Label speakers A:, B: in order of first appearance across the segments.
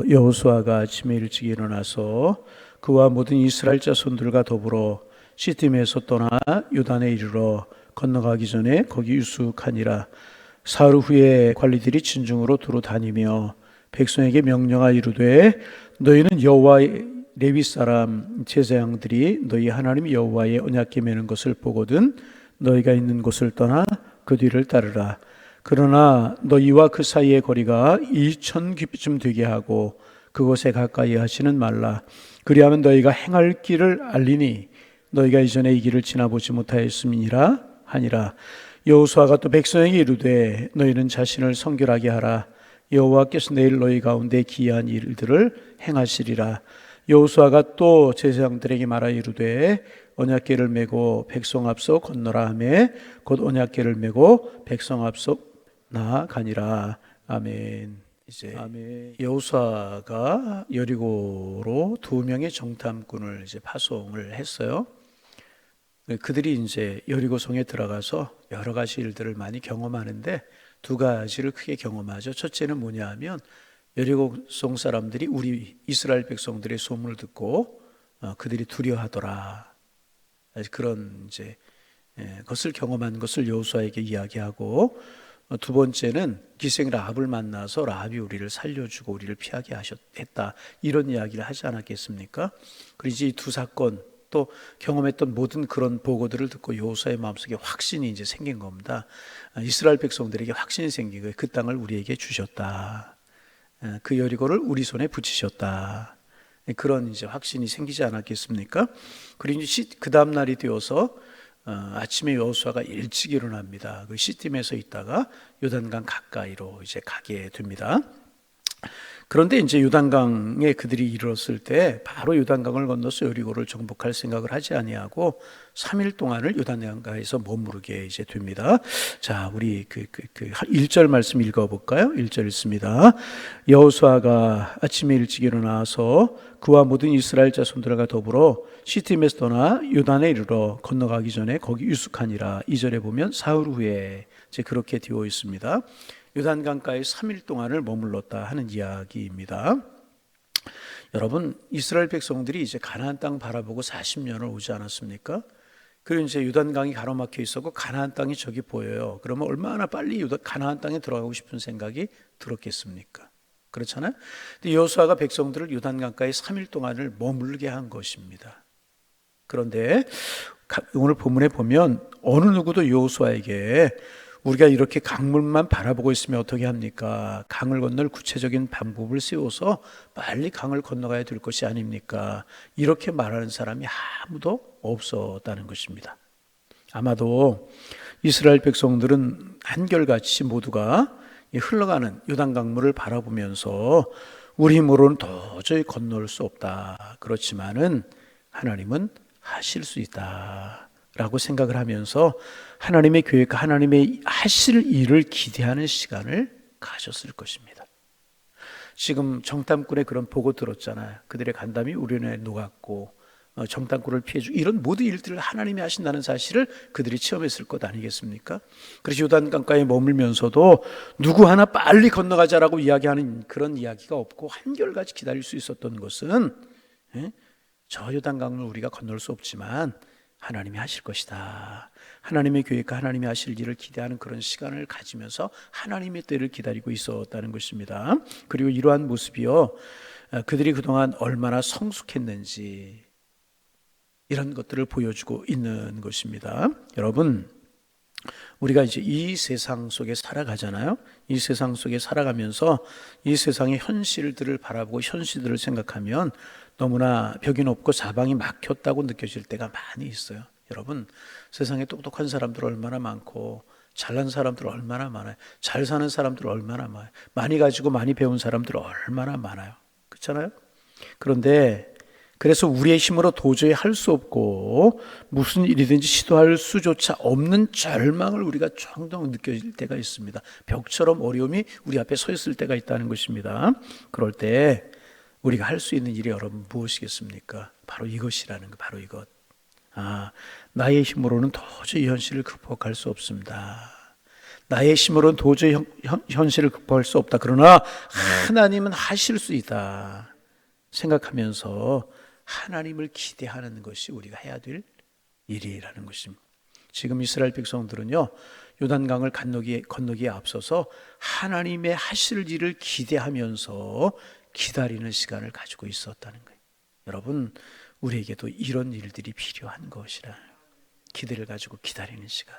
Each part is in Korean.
A: 여호수아가 아침에 일찍 일어나서 그와 모든 이스라엘 자손들과 더불어 시딤에서 떠나 요단에 이르러 건너가기 전에 거기 유숙하니라. 사흘 후에 관리들이 진중으로 두루 다니며 백성에게 명령하 이르되 너희는 여호와의 레위 사람 제사장들이 너희 하나님 여호와의 언약궤 매는 것을 보거든 너희가 있는 곳을 떠나 그 뒤를 따르라. 그러나 너희와 그 사이의 거리가 2000규빗쯤 되게 하고 그곳에 가까이 하지는 말라. 그리하면 너희가 행할 길을 알리니 너희가 이전에 이 길을 지나보지 못하였음이니라 하니라. 여호수아가 또 백성에게 이르되 너희는 자신을 성결하게 하라. 여호와께서 내일 너희 가운데 기이한 일들을 행하시리라. 여호수아가 또 제사장들에게 말하 이르되 언약궤를 메고 백성 앞서 건너라 하매 곧 언약궤를 메고 백성 앞서 나아가니라. 아멘. 이제 여호수아가 여리고로 2명의 정탐꾼을 이제 파송을 했어요. 그들이 이제 여리고성에 들어가서 여러 가지 일들을 많이 경험하는데 2가지를 크게 경험하죠. 첫째는 뭐냐 하면 여리고성 사람들이 우리 이스라엘 백성들의 소문을 듣고 그들이 두려워하더라. 그런 이제 것을 경험한 것을 여호수아에게 이야기하고, 2번째는 기생 라합을 만나서 라합이 우리를 살려주고 우리를 피하게 했다, 이런 이야기를 하지 않았겠습니까? 그리고 이 2사건 또 경험했던 모든 그런 보고들을 듣고 여호수아의 마음속에 확신이 이제 생긴 겁니다. 이스라엘 백성들에게 확신이 생긴 거예요. 그 땅을 우리에게 주셨다. 그 여리고를 우리 손에 붙이셨다. 그런 이제 확신이 생기지 않았겠습니까? 그리고 그 다음 날이 되어서 아침에 여호수아가 일찍 일어납니다. 그 시딤에서 있다가 요단강 가까이로 이제 가게 됩니다. 그런데 이제 요단강에 그들이 이르렀을 때 바로 요단강을 건너서 여리고를 정복할 생각을 하지 아니하고 3일 동안을 요단강가에서 머무르게 이제 됩니다. 자, 우리 그 1절 말씀 읽어볼까요? 1절 읽습니다. 여호수아가 아침에 일찍 일어나서 그와 모든 이스라엘 자손들과 더불어 시딤에서 떠나 요단에 이르러 건너가기 전에 거기 유숙하니라. 2절에 보면 사흘 후에 이제 그렇게 되어 있습니다. 요단강가에 3일 동안을 머물렀다 하는 이야기입니다. 여러분, 이스라엘 백성들이 이제 가나안 땅 바라보고 40년을 오지 않았습니까? 그리고 이제 요단강이 가로막혀 있었고 가나안 땅이 저기 보여요. 그러면 얼마나 빨리 가나안 땅에 들어가고 싶은 생각이 들었겠습니까? 그렇잖아요. 근데 여호수아가 백성들을 요단강가에 3일 동안을 머물게 한 것입니다. 그런데 오늘 본문에 보면 어느 누구도 여호수아에게 우리가 이렇게 강물만 바라보고 있으면 어떻게 합니까? 강을 건널 구체적인 방법을 세워서 빨리 강을 건너가야 될 것이 아닙니까? 이렇게 말하는 사람이 아무도 없었다는 것입니다. 아마도 이스라엘 백성들은 한결같이 모두가 흘러가는 요단강물을 바라보면서 우리 힘으로는 도저히 건널 수 없다. 그렇지만은 하나님은 하실 수 있다 라고 생각을 하면서 하나님의 계획과 하나님의 하실 일을 기대하는 시간을 가졌을 것입니다. 지금 정탐꾼의 그런 보고 들었잖아요. 그들의 간담이 우려내에 녹았고 정탐꾼을 피해주고 이런 모든 일들을 하나님이 하신다는 사실을 그들이 체험했을 것 아니겠습니까? 그래서 요단강가에 머물면서도 누구 하나 빨리 건너가자라고 이야기하는 그런 이야기가 없고 한결같이 기다릴 수 있었던 것은 저 요단강을 우리가 건널 수 없지만 하나님이 하실 것이다. 하나님의 계획과 하나님이 하실 일을 기대하는 그런 시간을 가지면서 하나님의 때를 기다리고 있었다는 것입니다. 그리고 이러한 모습이요, 그들이 그동안 얼마나 성숙했는지 이런 것들을 보여주고 있는 것입니다. 여러분, 우리가 이제 이 세상 속에 살아가잖아요. 이 세상 속에 살아가면서 이 세상의 현실들을 바라보고 현실들을 생각하면 너무나 벽이 높고 사방이 막혔다고 느껴질 때가 많이 있어요. 여러분, 세상에 똑똑한 사람들 얼마나 많고 잘난 사람들 얼마나 많아요. 잘 사는 사람들 얼마나 많아요. 많이 가지고 많이 배운 사람들 얼마나 많아요. 그렇잖아요? 그런데 그래서 우리의 힘으로 도저히 할 수 없고 무슨 일이든지 시도할 수조차 없는 절망을 우리가 종종 느껴질 때가 있습니다. 벽처럼 어려움이 우리 앞에 서 있을 때가 있다는 것입니다. 그럴 때 우리가 할 수 있는 일이 여러분 무엇이겠습니까? 바로 이것이라는 거, 바로 이것. 나의 힘으로는 도저히 이 현실을 극복할 수 없습니다. 나의 힘으로는 도저히 현실을 극복할 수 없다. 그러나 하나님은 하실 수 있다 생각하면서 하나님을 기대하는 것이 우리가 해야 될 일이라는 것입니다. 지금 이스라엘 백성들은요, 요단강을 건너기에 앞서서 하나님의 하실 일을 기대하면서 기다리는 시간을 가지고 있었다는 거예요. 여러분, 우리에게도 이런 일들이 필요한 것이라. 기대를 가지고 기다리는 시간,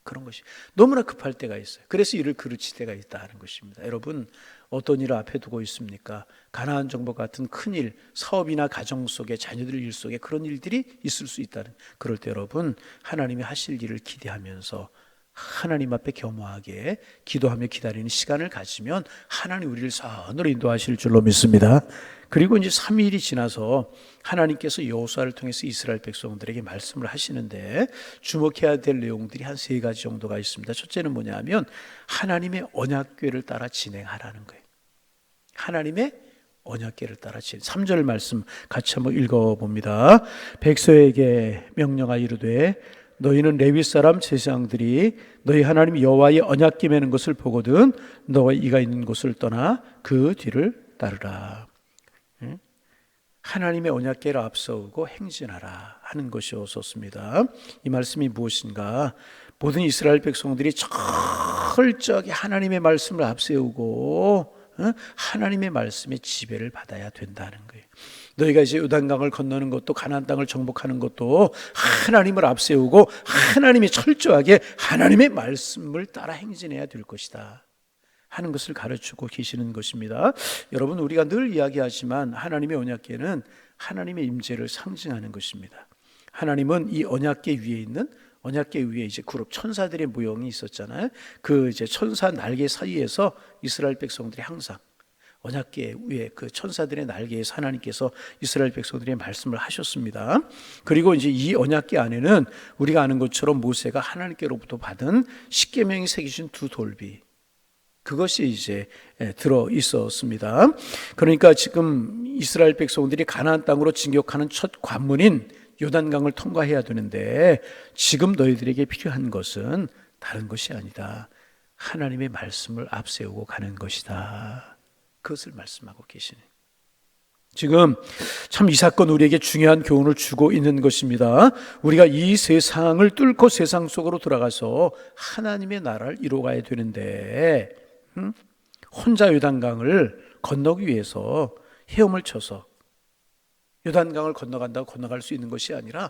A: 그런 것이 너무나 급할 때가 있어요. 그래서 일을 그르칠 때가 있다는 것입니다. 여러분, 어떤 일을 앞에 두고 있습니까? 가나안 정복 같은 큰일, 사업이나 가정 속에 자녀들 일 속에 그런 일들이 있을 수 있다는, 그럴 때 여러분, 하나님이 하실 일을 기대하면서 하나님 앞에 겸허하게 기도하며 기다리는 시간을 가지면 하나님 우리를 선으로 인도하실 줄로 믿습니다. 그리고 이제 3일이 지나서 하나님께서 여호수아를 통해서 이스라엘 백성들에게 말씀을 하시는데 주목해야 될 내용들이 한 3가지 정도가 있습니다. 첫째는 뭐냐면 하나님의 언약궤를 따라 진행하라는 거예요. 하나님의 언약궤를 따라 3절 말씀 같이 한번 읽어봅니다. 백성에게 명령하여 이르되 너희는 레위 사람 제사장들이 너희 하나님 여호와의 언약궤 매는 것을 보거든 너와 이가 있는 곳을 떠나 그 뒤를 따르라. 하나님의 언약궤를 앞세우고 행진하라 하는 것이었습니다. 이 말씀이 무엇인가? 모든 이스라엘 백성들이 철저하게 하나님의 말씀을 앞세우고 하나님의 말씀의 지배를 받아야 된다는 거예요. 너희가 이제 요단강을 건너는 것도 가나안 땅을 정복하는 것도 하나님을 앞세우고 하나님이 철저하게 하나님의 말씀을 따라 행진해야 될 것이다 하는 것을 가르치고 계시는 것입니다. 여러분, 우리가 늘 이야기하지만 하나님의 언약궤는 하나님의 임재를 상징하는 것입니다. 하나님은 이 언약궤 위에 있는 언약궤 위에 이제 그룹 천사들의 모형이 있었잖아요. 그 이제 천사 날개 사이에서 이스라엘 백성들이 항상 언약궤 위에 그 천사들의 날개에서 하나님께서 이스라엘 백성들의 말씀을 하셨습니다. 그리고 이제 이 언약궤 안에는 우리가 아는 것처럼 모세가 하나님께로부터 받은 십계명이 새기신 2돌비, 그것이 이제 들어 있었습니다. 그러니까 지금 이스라엘 백성들이 가나안 땅으로 진격하는 첫 관문인 요단강을 통과해야 되는데 지금 너희들에게 필요한 것은 다른 것이 아니다. 하나님의 말씀을 앞세우고 가는 것이다. 그것을 말씀하고 계시네. 지금 참 이 사건 우리에게 중요한 교훈을 주고 있는 것입니다. 우리가 이 세상을 뚫고 세상 속으로 들어가서 하나님의 나라를 이루어가야 되는데 혼자 요단강을 건너기 위해서 헤엄을 쳐서 요단강을 건너간다고 건너갈 수 있는 것이 아니라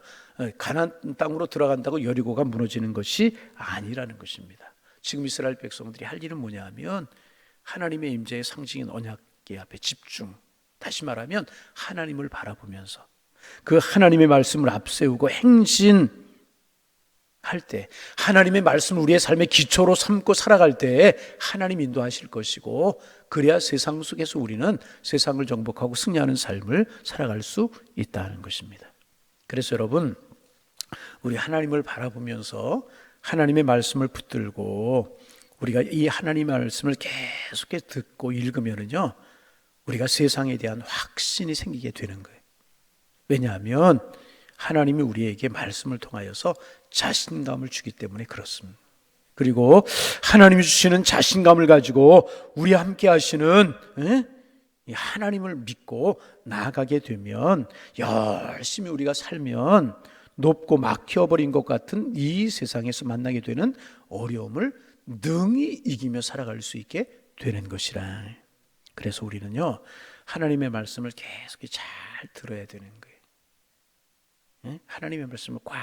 A: 가나안 땅으로 들어간다고 여리고가 무너지는 것이 아니라는 것입니다. 지금 이스라엘 백성들이 할 일은 뭐냐 하면 하나님의 임재의 상징인 언약궤 앞에 집중, 다시 말하면 하나님을 바라보면서 그 하나님의 말씀을 앞세우고 행진할 때, 하나님의 말씀을 우리의 삶의 기초로 삼고 살아갈 때 하나님 인도하실 것이고, 그래야 세상 속에서 우리는 세상을 정복하고 승리하는 삶을 살아갈 수 있다는 것입니다. 그래서 여러분, 우리 하나님을 바라보면서 하나님의 말씀을 붙들고 우리가 이 하나님의 말씀을 계속해서 듣고 읽으면은요, 우리가 세상에 대한 확신이 생기게 되는 거예요. 왜냐하면 하나님이 우리에게 말씀을 통하여서 자신감을 주기 때문에 그렇습니다. 그리고 하나님이 주시는 자신감을 가지고 우리와 함께 하시는 하나님을 믿고 나아가게 되면, 열심히 우리가 살면 높고 막혀버린 것 같은 이 세상에서 만나게 되는 어려움을 능히 이기며 살아갈 수 있게 되는 것이라. 그래서 우리는요, 하나님의 말씀을 계속 잘 들어야 되는 거예요. 하나님의 말씀을 꽉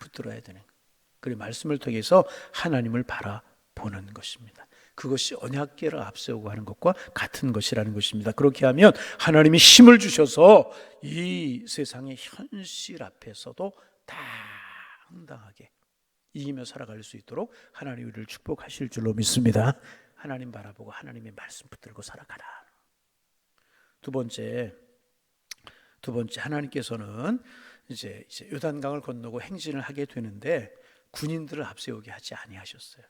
A: 붙들어야 되는 거예요. 그리고 말씀을 통해서 하나님을 바라보는 것입니다. 그것이 언약궤를 앞세우고 하는 것과 같은 것이라는 것입니다. 그렇게 하면 하나님이 힘을 주셔서 이 세상의 현실 앞에서도 당당하게 이기며 살아갈 수 있도록 하나님 우리를 축복하실 줄로 믿습니다. 하나님 바라보고 하나님의 말씀 붙들고 살아가라. 두 번째 하나님께서는 이제 요단강을 건너고 행진을 하게 되는데 군인들을 앞세우게 하지 아니하셨어요.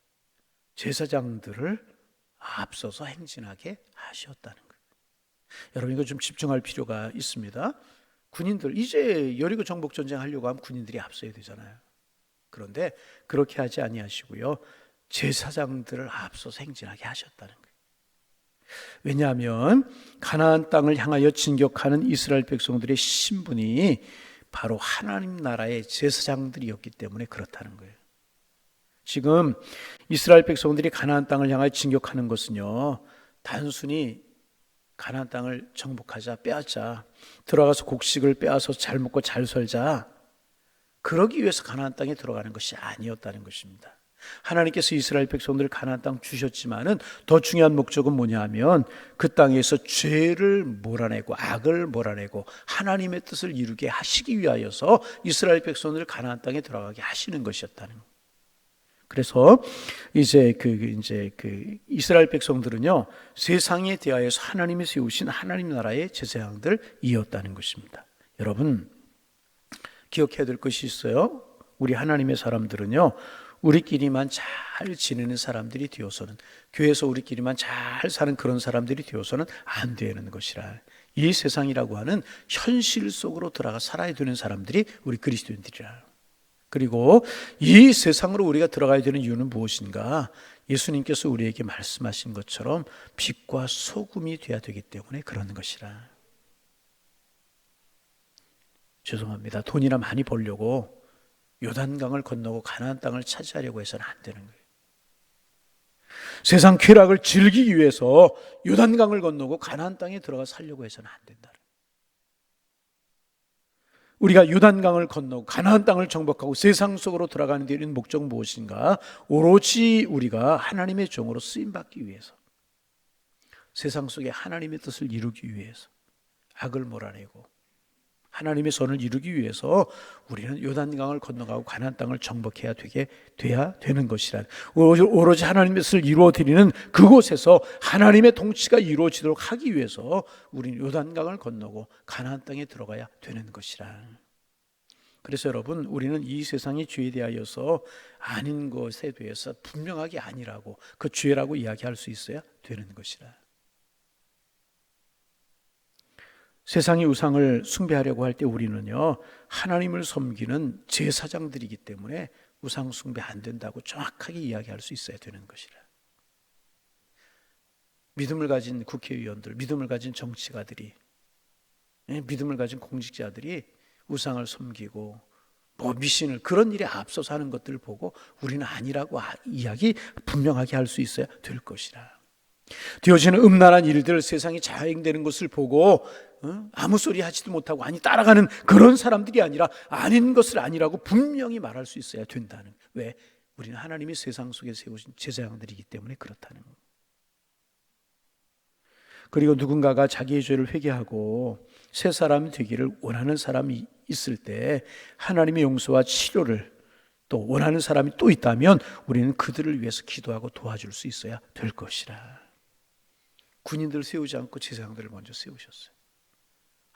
A: 제사장들을 앞서서 행진하게 하셨다는 거예요. 여러분, 이거 좀 집중할 필요가 있습니다. 군인들, 이제 여리고 정복 전쟁 하려고 하면 군인들이 앞서야 되잖아요. 그런데 그렇게 하지 아니하시고요, 제사장들을 앞서서 행진하게 하셨다는 거예요. 왜냐하면 가나안 땅을 향하여 진격하는 이스라엘 백성들의 신분이 바로 하나님 나라의 제사장들이었기 때문에 그렇다는 거예요. 지금 이스라엘 백성들이 가나안 땅을 향하여 진격하는 것은요, 단순히 가나안 땅을 정복하자, 빼앗자, 들어가서 곡식을 빼앗아서 잘 먹고 잘 살자, 그러기 위해서 가나안 땅에 들어가는 것이 아니었다는 것입니다. 하나님께서 이스라엘 백성들을 가나안 땅 주셨지만은 더 중요한 목적은 뭐냐 하면 그 땅에서 죄를 몰아내고 악을 몰아내고 하나님의 뜻을 이루게 하시기 위하여서 이스라엘 백성들을 가나안 땅에 들어가게 하시는 것이었다는 거예요. 그래서 이제 이스라엘 백성들은요, 세상에 대하여서 하나님이 세우신 하나님 나라의 제사장들이었다는 것입니다. 여러분, 기억해야 될 것이 있어요. 우리 하나님의 사람들은요, 우리끼리만 잘 지내는 사람들이 되어서는, 교회에서 우리끼리만 잘 사는 그런 사람들이 되어서는 안 되는 것이라. 이 세상이라고 하는 현실 속으로 들어가 살아야 되는 사람들이 우리 그리스도인들이라. 그리고 이 세상으로 우리가 들어가야 되는 이유는 무엇인가? 예수님께서 우리에게 말씀하신 것처럼 빛과 소금이 되어야 되기 때문에 그러는 것이라. 죄송합니다. 돈이나 많이 벌려고 요단강을 건너고 가나안 땅을 차지하려고 해서는 안 되는 거예요. 세상 쾌락을 즐기기 위해서 요단강을 건너고 가나안 땅에 들어가 살려고 해서는 안 된다. 우리가 요단강을 건너고 가나안 땅을 정복하고 세상 속으로 들어가는 데 있는 목적은 무엇인가? 오로지 우리가 하나님의 종으로 쓰임받기 위해서, 세상 속에 하나님의 뜻을 이루기 위해서, 악을 몰아내고 하나님의 선을 이루기 위해서 우리는 요단강을 건너가고 가나안 땅을 정복해야 돼야 되는 것이라. 오로지 하나님의 뜻을 이루어드리는 그곳에서 하나님의 통치가 이루어지도록 하기 위해서 우리는 요단강을 건너고 가나안 땅에 들어가야 되는 것이라. 그래서 여러분, 우리는 이 세상의 죄에 대하여서 아닌 것에 대해서 분명하게 아니라고, 그 죄라고 이야기할 수 있어야 되는 것이라. 세상의 우상을 숭배하려고 할 때 우리는요, 하나님을 섬기는 제사장들이기 때문에 우상 숭배 안 된다고 정확하게 이야기할 수 있어야 되는 것이라. 믿음을 가진 국회의원들, 믿음을 가진 정치가들이, 믿음을 가진 공직자들이 우상을 섬기고 미신을, 그런 일에 앞서서 하는 것들을 보고 우리는 아니라고 이야기 분명하게 할 수 있어야 될 것이라. 되어지는 음란한 일들, 세상이 자행되는 것을 보고 아무 소리 하지도 못하고 아니 따라가는 그런 사람들이 아니라 아닌 것을 아니라고 분명히 말할 수 있어야 된다는. 왜? 우리는 하나님이 세상 속에 세우신 제사장들이기 때문에 그렇다는 것. 그리고 누군가가 자기의 죄를 회개하고 새 사람이 되기를 원하는 사람이 있을 때 하나님의 용서와 치료를 또 원하는 사람이 또 있다면 우리는 그들을 위해서 기도하고 도와줄 수 있어야 될 것이라. 군인들 세우지 않고 제사장들을 먼저 세우셨어요.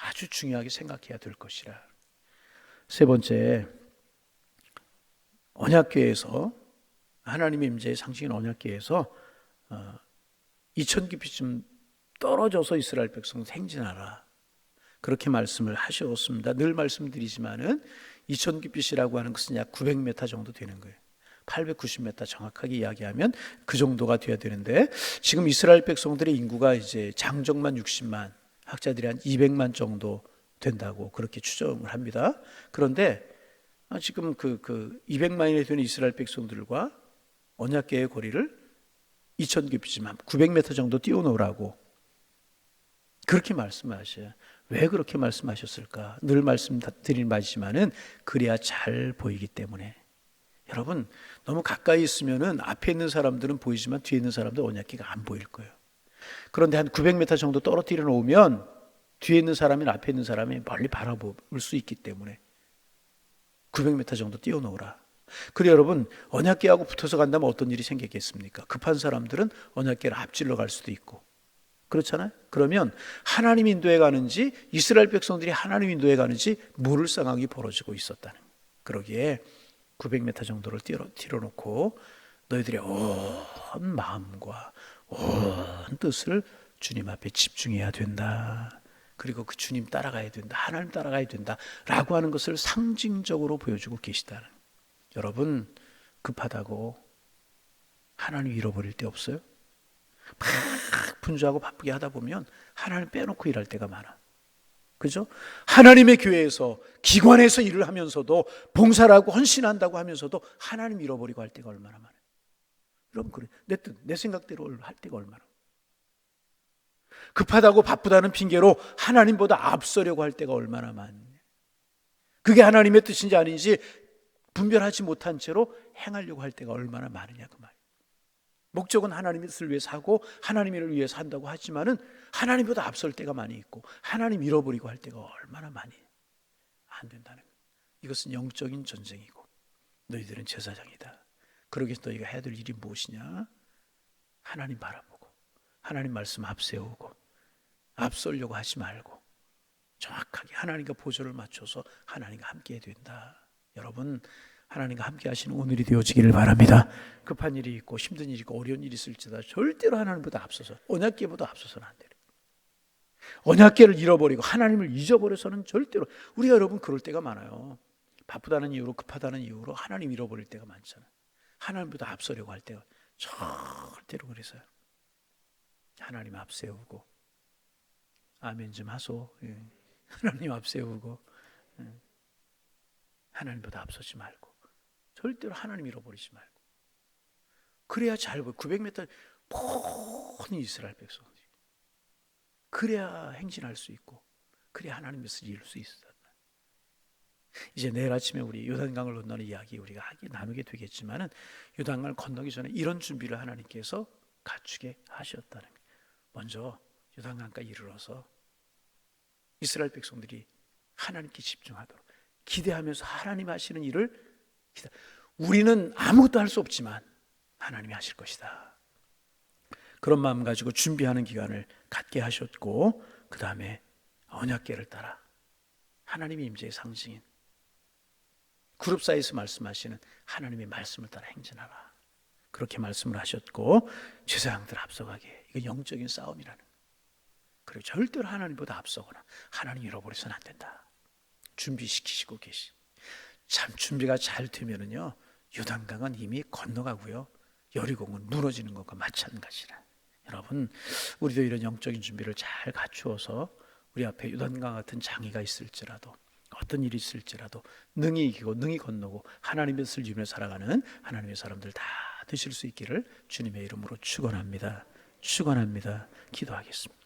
A: 아주 중요하게 생각해야 될 것이라. 세 번째, 언약궤에서, 하나님의 임재의 상징인 언약궤에서 2000규빗쯤 떨어져서 이스라엘 백성 행진하라, 그렇게 말씀을 하셨습니다. 늘 말씀드리지만은 2000규빗이라고 하는 것은 약 900m 정도 되는 거예요. 890m 정확하게 이야기하면 그 정도가 돼야 되는데, 지금 이스라엘 백성들의 인구가 이제 장정만 60만, 학자들이 한 200만 정도 된다고 그렇게 추정을 합니다. 그런데 지금 그 200만이 되는 이스라엘 백성들과 언약궤의 거리를 2000규빗이면 900m 정도 띄워놓으라고 그렇게 말씀하셔요. 왜 그렇게 말씀하셨을까? 늘 말씀드린 바지만은 그래야 잘 보이기 때문에. 여러분, 너무 가까이 있으면은 앞에 있는 사람들은 보이지만 뒤에 있는 사람들 언약궤가 안 보일 거예요. 그런데 한 900m 정도 떨어뜨려 놓으면 뒤에 있는 사람이나 앞에 있는 사람이 멀리 바라볼 수 있기 때문에 900m 정도 띄워 놓으라. 그래 여러분, 언약궤하고 붙어서 간다면 어떤 일이 생기겠습니까? 급한 사람들은 언약궤를 앞질러 갈 수도 있고, 그렇잖아요. 그러면 하나님 인도에 가는지 이스라엘 백성들이 하나님 인도에 가는지 모를 상황이 벌어지고 있었다는. 그러기에 900m 정도를 띄워놓고 너희들의 온 마음과 온 뜻을 주님 앞에 집중해야 된다. 그리고 그 주님 따라가야 된다. 하나님 따라가야 된다. 라고 하는 것을 상징적으로 보여주고 계시다는. 여러분, 급하다고 하나님 잃어버릴 때 없어요? 막 분주하고 바쁘게 하다 보면 하나님 빼놓고 일할 때가 많아. 그죠? 하나님의 교회에서 기관에서 일을 하면서도 봉사를 하고 헌신한다고 하면서도 하나님 잃어버리고 할 때가 얼마나 많아요. 여러분, 그래. 내 뜻, 내 생각대로 할 때가 얼마나. 급하다고 바쁘다는 핑계로 하나님보다 앞서려고 할 때가 얼마나 많냐. 그게 하나님의 뜻인지 아닌지 분별하지 못한 채로 행하려고 할 때가 얼마나 많으냐 그 말이에요. 목적은 하나님의 뜻을 위해서 하고 하나님을 위해서 한다고 하지만은 하나님보다 앞설 때가 많이 있고 하나님 잃어버리고 할 때가 얼마나 많이 안 된다는 거예요. 이것은 영적인 전쟁이고 너희들은 제사장이다. 그러기 위해서 너희가 해야 될 일이 무엇이냐? 하나님 바라보고 하나님 말씀 앞세우고 앞설려고 하지 말고 정확하게 하나님과 보조를 맞춰서 하나님과 함께 해야 된다. 여러분, 하나님과 함께 하시는 오늘이 되어지기를 바랍니다. 급한 일이 있고 힘든 일이 있고 어려운 일이 있을지라도 절대로 하나님보다 앞서서 언약궤보다 앞서서는 안 돼요. 언약궤를 잃어버리고 하나님을 잊어버려서는 절대로. 우리가 여러분 그럴 때가 많아요. 바쁘다는 이유로 급하다는 이유로 하나님 잃어버릴 때가 많잖아요. 하나님보다 앞서려고 할 때가 절대로 그래서요. 하나님 앞세우고 아멘 좀 하소. 하나님 앞세우고 하나님보다 앞서지 말고 절대로 하나님 잃어버리지 말고. 그래야 잘 보여. 900m 모든 이스라엘 백성들이 그래야 행진할 수 있고 그래야 하나님의 뜻을 이룰 수 있었다. 이제 내일 아침에 우리 요단강을 건너는 이야기 우리가 나누게 되겠지만은 요단강을 건너기 전에 이런 준비를 하나님께서 갖추게 하셨다는 거예요. 먼저 요단강까지 이르러서 이스라엘 백성들이 하나님께 집중하도록 기대하면서 하나님 하시는 일을 우리는 아무것도 할 수 없지만 하나님이 하실 것이다. 그런 마음 가지고 준비하는 기간을 갖게 하셨고 그 다음에 언약궤를 따라 하나님의 임재의 상징인 그룹 사이에서 말씀하시는 하나님의 말씀을 따라 행진하라. 그렇게 말씀을 하셨고 제사장들 앞서가게. 이거 영적인 싸움이라는. 그리고 절대로 하나님보다 앞서거나 하나님 잃어버려서는 안 된다. 준비시키시고 계시. 참 준비가 잘 되면은요 요단강은 이미 건너가고요 여리고는 무너지는 것과 마찬가지라. 여러분, 우리도 이런 영적인 준비를 잘 갖추어서 우리 앞에 요단강 같은 장애가 있을지라도 어떤 일이 있을지라도 능히 이기고 능히 건너고 하나님의 뜻을 이루며 살아가는 하나님의 사람들 다 되실 수 있기를 주님의 이름으로 축원합니다. 축원합니다. 기도하겠습니다.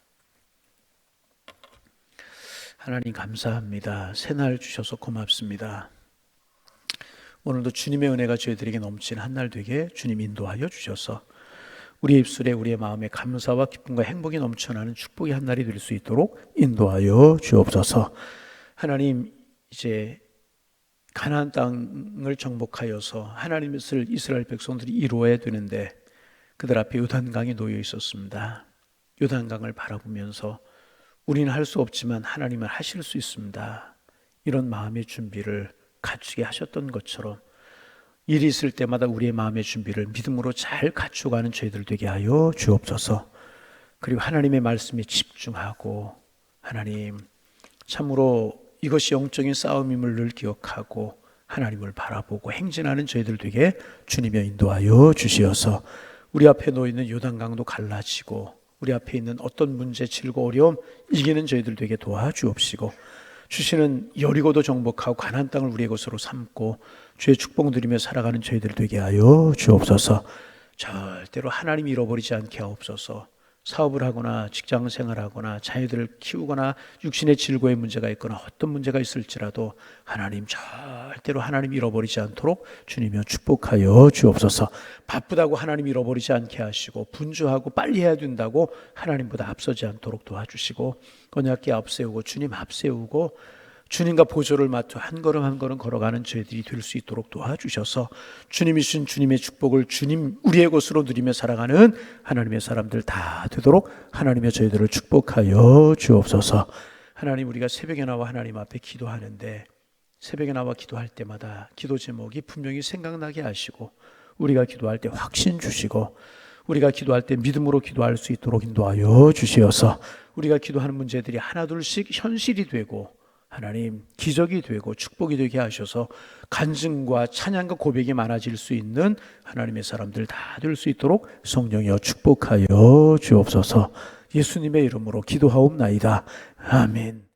A: 하나님 감사합니다. 새날 주셔서 고맙습니다. 오늘도 주님의 은혜가 저희들에게 넘치는 한 날 되게 주님 인도하여 주셔서 우리의 입술에 우리의 마음에 감사와 기쁨과 행복이 넘쳐나는 축복의 한 날이 될 수 있도록 인도하여 주옵소서. 하나님, 이제 가나안 땅을 정복하여서 하나님의 뜻을 이스라엘 백성들이 이루어야 되는데 그들 앞에 요단강이 놓여 있었습니다. 요단강을 바라보면서 우리는 할 수 없지만 하나님은 하실 수 있습니다. 이런 마음의 준비를 갖추게 하셨던 것처럼 일이 있을 때마다 우리의 마음의 준비를 믿음으로 잘 갖추어가는 저희들 되게 하여 주옵소서. 그리고 하나님의 말씀에 집중하고 하나님 참으로 이것이 영적인 싸움임을 늘 기억하고 하나님을 바라보고 행진하는 저희들 되게 주님의 인도하여 주시어서 우리 앞에 놓이는 요단강도 갈라지고 우리 앞에 있는 어떤 문제, 질고 어려움 이기는 저희들 되게 도와주옵시고 주시는 여리고도 정복하고 가나안 땅을 우리의 것으로 삼고 주의 축복 누리며 살아가는 저희들 되게 하여 주옵소서. 절대로 하나님 잃어버리지 않게 하옵소서. 사업을 하거나 직장 생활하거나 자녀들을 키우거나 육신의 질고의 문제가 있거나 어떤 문제가 있을지라도 하나님 절대로 하나님 잃어버리지 않도록 주님이여 축복하여 주옵소서. 바쁘다고 하나님 잃어버리지 않게 하시고 분주하고 빨리 해야 된다고 하나님보다 앞서지 않도록 도와주시고 언약궤 앞세우고 주님 앞세우고 주님과 보조를 맡아 한 걸음 한 걸음 걸어가는 저희들이 될 수 있도록 도와주셔서 주님이 주신 주님의 축복을 주님 우리의 것으로 누리며 살아가는 하나님의 사람들 다 되도록 하나님의 저희들을 축복하여 주옵소서. 하나님, 우리가 새벽에 나와 하나님 앞에 기도하는데 새벽에 나와 기도할 때마다 기도 제목이 분명히 생각나게 하시고 우리가 기도할 때 확신 주시고 우리가 기도할 때 믿음으로 기도할 수 있도록 인도하여 주시어서 우리가 기도하는 문제들이 하나둘씩 현실이 되고 하나님 기적이 되고 축복이 되게 하셔서 간증과 찬양과 고백이 많아질 수 있는 하나님의 사람들 다 될 수 있도록 성령이여 축복하여 주옵소서. 예수님의 이름으로 기도하옵나이다. 아멘.